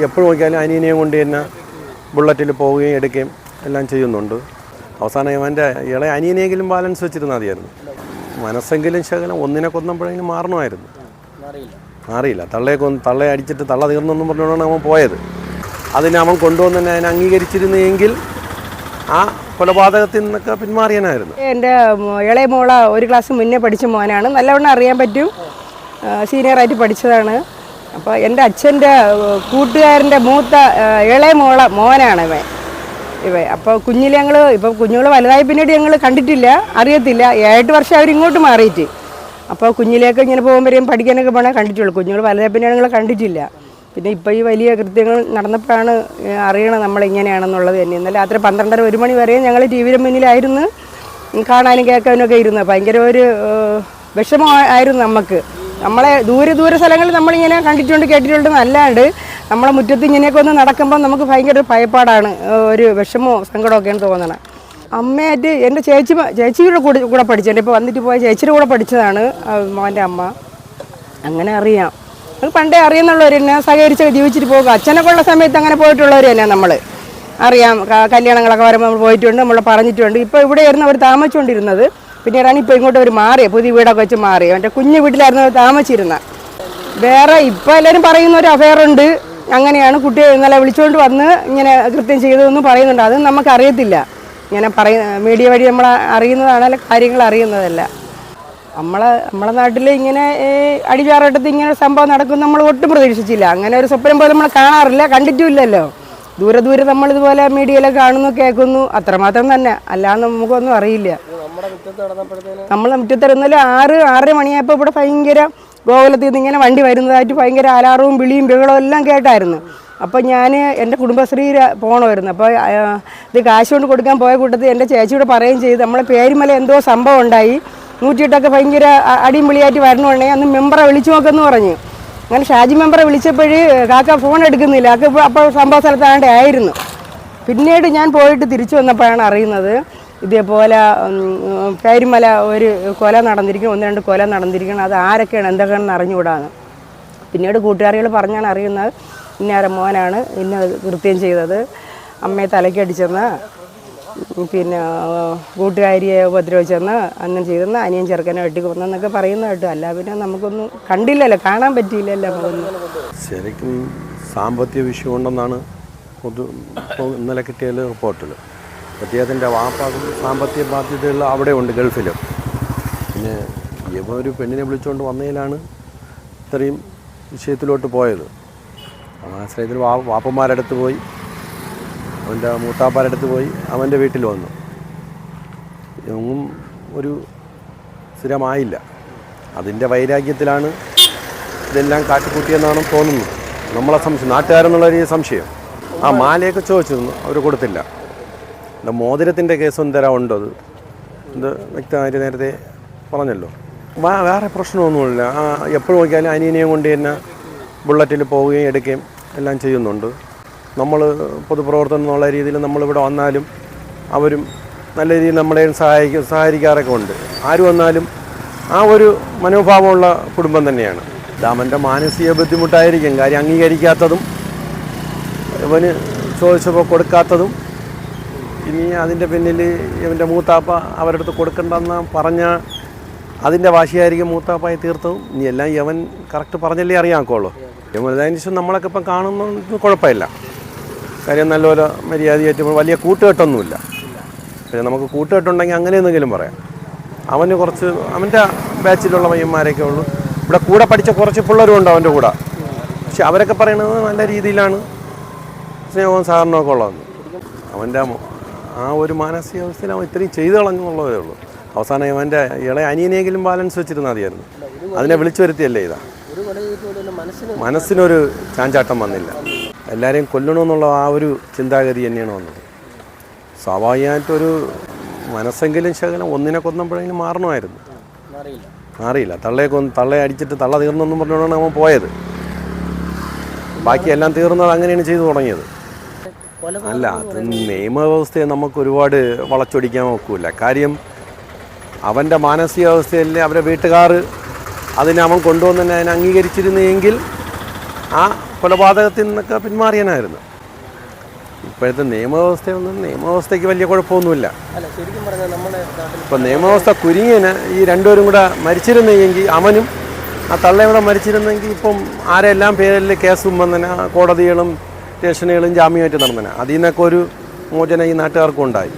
എപ്പോഴും നോക്കിയാലും അനിയനെയും കൊണ്ട് തന്നെ ബുള്ളറ്റിൽ പോവുകയും എടുക്കുകയും എല്ലാം ചെയ്യുന്നുണ്ട്. അവസാനം ഇവൻ്റെ ഇളയ അനിയനെങ്കിലും ബാലൻസ് വെച്ചിരുന്നാൽ മതിയായിരുന്നു. മനസ്സെങ്കിലും ശകലം ഒന്നിനെ കൊന്നപ്പോഴെങ്കിലും മാറണമായിരുന്നു. മാറിയില്ല. തള്ളയെ അടിച്ചിട്ട് തള്ള തീർന്നെന്നും പറഞ്ഞുകൊണ്ടാണ് അവൻ പോയത്. അതിനെ അവൻ കൊണ്ടുവന്ന് അതിനെ അംഗീകരിച്ചിരുന്നെങ്കിൽ ആ കൊലപാതകത്തിൽ നിന്നൊക്കെ പിന്മാറിയനായിരുന്നു. എൻ്റെ ഇളയ മോള ഒരു ക്ലാസ് മുന്നേ പഠിച്ച മോനാണ്. നല്ലവണ്ണം അറിയാൻ പറ്റും. സീനിയറായിട്ട് പഠിച്ചതാണ്. അപ്പോൾ എൻ്റെ അച്ഛൻ്റെ കൂട്ടുകാരൻ്റെ മൂത്ത ഇളയ മോനാണ് ഇവ. അപ്പോൾ കുഞ്ഞുങ്ങൾ വലുതായി പിന്നീട് ഞങ്ങൾ കണ്ടിട്ടില്ല, അറിയത്തില്ല. 8 വർഷം അവരിങ്ങോട്ട് മാറിയിട്ട്. അപ്പോൾ കുഞ്ഞിലേക്ക് ഇങ്ങനെ പോകുമ്പോഴേയും പഠിക്കാനൊക്കെ പോകണേ കണ്ടിട്ടുള്ളൂ. കുഞ്ഞുങ്ങൾ വലുതായി പിന്നെ ഞങ്ങൾ കണ്ടിട്ടില്ല. പിന്നെ ഇപ്പോൾ ഈ വലിയ കൃത്യങ്ങൾ നടന്നപ്പോഴാണ് അറിയണം നമ്മളിങ്ങനെയാണെന്നുള്ളത് തന്നെ. ഇന്നലെ രാത്രി 12:30-1 മണി വരെ ഞങ്ങൾ ടി വിയുടെ മുന്നിലായിരുന്നു കാണാനും കേൾക്കാനും ഒക്കെ ഇരുന്ന്. ഭയങ്കര ഒരു വിഷമമായിരുന്നു നമുക്ക്. നമ്മളെ ദൂരെ സ്ഥലങ്ങളിൽ നമ്മളിങ്ങനെ കണ്ടിട്ടുണ്ട് കേട്ടിട്ടുണ്ട് അല്ലാണ്ട് നമ്മളെ മുറ്റത്ത് ഇങ്ങനെയൊക്കെ ഒന്ന് നടക്കുമ്പോൾ നമുക്ക് ഭയങ്കര ഒരു ഭയപ്പാടാണ്, ഒരു വിഷമവും സങ്കടമൊക്കെയാണ് തോന്നണം. അമ്മയായിട്ട് എൻ്റെ ചേച്ചിയുടെ കൂടെ പഠിച്ചത്, ഇപ്പോൾ വന്നിട്ട് പോയ ചേച്ചിയുടെ കൂടെ പഠിച്ചതാണ് മോൻ്റെ അമ്മ. അങ്ങനെ അറിയാം, അത് പണ്ടേ അറിയുന്നുള്ളവർ തന്നെ സഹകരിച്ച് ജീവിച്ചിട്ട് പോകുക. അച്ഛനൊക്കെ ഉള്ള സമയത്ത് അങ്ങനെ പോയിട്ടുള്ളവർ തന്നെ നമ്മൾ അറിയാം. കല്യാണങ്ങളൊക്കെ വരുമ്പോൾ നമ്മൾ പോയിട്ടുണ്ട്, നമ്മൾ പറഞ്ഞിട്ടുണ്ട്. ഇപ്പോൾ ഇവിടെയായിരുന്നു അവർ താമസിച്ചുകൊണ്ടിരുന്നത്. പിന്നീടാണ് ഇപ്പോൾ ഇങ്ങോട്ട് അവർ മാറിയത്, പുതിയ വീടൊക്കെ വെച്ച് മാറി. അവൻ്റെ കുഞ്ഞു വീട്ടിലായിരുന്നു അവർ താമസിച്ചിരുന്നത്. വേറെ ഇപ്പോൾ എല്ലാവരും പറയുന്ന ഒരു അഫെയറുണ്ട്, അങ്ങനെയാണ് കുട്ടിയെ ഇന്നലെ വിളിച്ചുകൊണ്ട് വന്ന് ഇങ്ങനെ കൃത്യം ചെയ്തതെന്ന് പറയുന്നുണ്ട്. അത് നമുക്കറിയത്തില്ല. ഇങ്ങനെ മീഡിയ വഴി നമ്മൾ അറിയുന്നതാണല്ലോ, കാര്യങ്ങൾ അറിയുന്നതല്ല. നമ്മളെ നാട്ടിൽ ഇങ്ങനെ അടിചാറട്ടത്ത് ഇങ്ങനെ സംഭവം നടക്കും നമ്മൾ ഒട്ടും പ്രതീക്ഷിച്ചില്ല. അങ്ങനെ ഒരു സ്വപ്നം പോലെ നമ്മൾ കാണാറില്ല, കണ്ടിട്ടുമില്ലല്ലോ. ദൂരെ നമ്മളിതുപോലെ മീഡിയയിലൊക്കെ കാണുന്നു, കേൾക്കുന്നു, അത്രമാത്രം തന്നെ. അല്ലാതെ നമുക്കൊന്നും അറിയില്ല. നമ്മളെ മുറ്റത്ത് ഇന്നലെ 6-6:30 മണിയായപ്പോൾ ഇവിടെ ഭയങ്കര ഗോകുലത്തിൽ നിന്ന് ഇങ്ങനെ വണ്ടി വരുന്നതായിട്ട് ഭയങ്കര അലാറവും വിളിയും ബഹളവും എല്ലാം കേട്ടായിരുന്നു. അപ്പോൾ ഞാൻ എൻ്റെ കുടുംബശ്രീ പോകണമായിരുന്നു. അപ്പോൾ ഇത് കാശ് കൊണ്ട് കൊടുക്കാൻ പോയ കൂട്ടത്തിൽ എൻ്റെ ചേച്ചിയോട് പറയുകയും ചെയ്തു, നമ്മളെ പേരുമല എന്തോ സംഭവം ഉണ്ടായി, 108 ഭയങ്കര അടിയും വിളിയായിട്ട് വരണമുണ്ടെങ്കിൽ അന്ന് മെമ്പറെ വിളിച്ചു നോക്കെന്ന് പറഞ്ഞു. അങ്ങനെ ഷാജി മെമ്പറെ വിളിച്ചപ്പോഴ് കാക്ക ഫോൺ എടുക്കുന്നില്ല. അപ്പോൾ സംഭവ സ്ഥലത്താണ്ട് ആയിരുന്നു. പിന്നീട് ഞാൻ പോയിട്ട് തിരിച്ചു വന്നപ്പോഴാണ് അറിയുന്നത് ഇതേപോലെ പേരുമല ഒരു കൊല നടന്നിരിക്കണം, 1-2 കൊല നടന്നിരിക്കണം. അത് ആരൊക്കെയാണ് എന്തൊക്കെയാണെന്ന് അറിഞ്ഞുകൂടാന്ന്. പിന്നീട് കൂട്ടുകാരികൾ പറഞ്ഞാണ് അറിയുന്നത് ഇന്നാര മോനാണ് ഇന്ന കൃത്യം ചെയ്തത്, അമ്മയെ തലയ്ക്കടിച്ചെന്ന്, പിന്നെ കൂട്ടുകാരിയെ ഉപദ്രവിച്ചെന്ന്, അങ്ങനെ ചെയ്തെന്ന്, അനിയൻ ചെറുക്കനെ വെട്ടിക്കൊന്നെന്നൊക്കെ പറയുന്ന കേട്ടു. അല്ല പിന്നെ നമുക്കൊന്നും കണ്ടില്ലല്ലോ, കാണാൻ പറ്റിയില്ലല്ലോ നമുക്കൊന്നും. ശരിക്കും സാമ്പത്തിക വിഷയം ഉണ്ടെന്നാണ് ഇന്നലെ കിട്ടിയ റിപ്പോർട്ടിൽ. അദ്ദേഹത്തിൻ്റെ വാപ്പാക്കും സാമ്പത്തിക ബാധ്യതയുള്ള അവിടെ ഉണ്ട്, ഗൾഫിലും. പിന്നെ ഇവ ഒരു പെണ്ണിനെ വിളിച്ചുകൊണ്ട് വന്നതിലാണ് ഇത്രയും വിഷയത്തിലോട്ട് പോയത്. ആശ്രയത്തിൽ വാപ്പന്മാരടുത്ത് പോയി, അവൻ്റെ മൂത്താപ്പാരടുത്ത് പോയി, അവൻ്റെ വീട്ടിൽ വന്നു. എങ്ങും ഒരു സ്ഥിരമായില്ല. അതിൻ്റെ വൈരാഗ്യത്തിലാണ് ഇതെല്ലാം കാട്ടിക്കൂട്ടിയെന്നാണ് തോന്നുന്നത്. നമ്മളെ സംശയം, നാട്ടുകാരെന്നുള്ളൊരു സംശയം. ആ മാലയൊക്കെ ചോദിച്ചിരുന്നു, അവർ കൊടുത്തില്ല. മോതിരത്തിൻ്റെ കേസ് എന്തരാ ഉണ്ടോ, അത് ഇത് വ്യക്തമായിട്ട് നേരത്തെ പറഞ്ഞല്ലോ. വേറെ പ്രശ്നമൊന്നുമില്ല. എപ്പോഴും നോക്കിയാലും അനിയനെയും കൊണ്ട് തന്നെ ബുള്ളറ്റിൽ പോവുകയും എടുക്കുകയും എല്ലാം ചെയ്യുന്നുണ്ട്. നമ്മൾ പൊതുപ്രവർത്തനം എന്നുള്ള രീതിയിൽ നമ്മളിവിടെ വന്നാലും അവരും നല്ല രീതിയിൽ നമ്മളെ സഹായിക്കാറൊക്കെ ഉണ്ട്. ആര് വന്നാലും ആ ഒരു മനോഭാവമുള്ള കുടുംബം തന്നെയാണ്. ദാമൻ്റെ മാനസിക ബുദ്ധിമുട്ടായിരിക്കും കാര്യം, അംഗീകരിക്കാത്തതും ഇവന് ചോദിച്ചപ്പോൾ കൊടുക്കാത്തതും. ഇനി അതിൻ്റെ പിന്നിൽ ഇവൻ്റെ മൂത്താപ്പ അവരുടെ അടുത്ത് കൊടുക്കണ്ടെന്ന് പറഞ്ഞ അതിൻ്റെ വാശിയായിരിക്കും മൂത്താപ്പായി തീർത്തതും. ഇനി എല്ലാം യവൻ കറക്റ്റ് പറഞ്ഞല്ലേ അറിയാമോളൂ. യവൻ ശേഷം നമ്മളൊക്കെ ഇപ്പം കാണുന്നത് കുഴപ്പമില്ല. കാര്യം നല്ലപോലെ മര്യാദയായിട്ട് വലിയ കൂട്ടുകെട്ടൊന്നുമില്ല. പക്ഷേ നമുക്ക് കൂട്ടുകെട്ടുണ്ടെങ്കിൽ അങ്ങനെ എന്തെങ്കിലും പറയാം. അവന് കുറച്ച് അവൻ്റെ ബാച്ചിലുള്ള പയ്യന്മാരൊക്കെ ഉള്ളൂ. ഇവിടെ കൂടെ പഠിച്ച കുറച്ച് പിള്ളേരും ഉണ്ട് അവൻ്റെ കൂടെ. പക്ഷെ അവരൊക്കെ പറയണത് നല്ല രീതിയിലാണ് സ്നേഹവും സഹകരണമൊക്കെ ഉള്ളതെന്ന്. അവൻ്റെ ആ ഒരു മാനസികാവസ്ഥയിൽ അവൻ ഇത്രയും ചെയ്തു കളഞ്ഞുള്ളതേ ഉള്ളൂ. അവസാനം അവൻ്റെ ഇളയ അനിയനെങ്കിലും ബാലൻസ് വെച്ചിരുന്നാൽ മതിയായിരുന്നു. അതിനെ വിളിച്ചു വരുത്തിയല്ലേ ഇതാ. മനസ്സിനൊരു ചാഞ്ചാട്ടം വന്നില്ല. എല്ലാവരെയും കൊല്ലണമെന്നുള്ള ആ ഒരു ചിന്താഗതി തന്നെയാണ് വന്നത്. സ്വാഭാവികമായിട്ടൊരു മനസ്സെങ്കിലും ശകലം ഒന്നിനെ കൊന്നപ്പോഴെങ്കിലും മാറണമായിരുന്നു. മാറിയില്ല. തള്ളയെ അടിച്ചിട്ട് തള്ള തീർന്നെന്നും പറഞ്ഞുകൊണ്ടാണ് അവൻ പോയത്. ബാക്കിയെല്ലാം തീർന്നത് അങ്ങനെയാണ് ചെയ്തു തുടങ്ങിയത്. അല്ല, അത് നിയമവ്യവസ്ഥയെ നമുക്ക് ഒരുപാട് വളച്ചൊടിക്കാൻ നോക്കൂല. കാര്യം അവൻ്റെ മാനസികാവസ്ഥയിൽ അവരെ വീട്ടുകാർ അതിനെ അവൻ കൊണ്ടുവന്ന് അതിനെ അംഗീകരിച്ചിരുന്നെങ്കിൽ ആ കൊലപാതകത്തിൽ നിന്നൊക്കെ പിന്മാറിയനായിരുന്നു. ഇപ്പോഴത്തെ നിയമവ്യവസ്ഥയ്ക്ക് വലിയ കുഴപ്പമൊന്നുമില്ല. അല്ല, ശരിക്കും പറഞ്ഞാൽ നമ്മുടെ നാട്ടിൽ ഇപ്പം നിയമവ്യവസ്ഥ കുരുങ്ങിയതിന് ഈ രണ്ടുപേരും കൂടെ മരിച്ചിരുന്നെങ്കിൽ, അവനും ആ തള്ളയും കൂടെ മരിച്ചിരുന്നെങ്കിൽ ഇപ്പം ആരെല്ലാം പേരിൽ കേസും വന്നന, കോടതികളും സ്റ്റേഷനുകളും ജാമ്യമായിട്ട് നടന്നന. അതിൽ നിന്നൊക്കെ ഒരു മോചനം ഈ നാട്ടുകാർക്കും ഉണ്ടായി.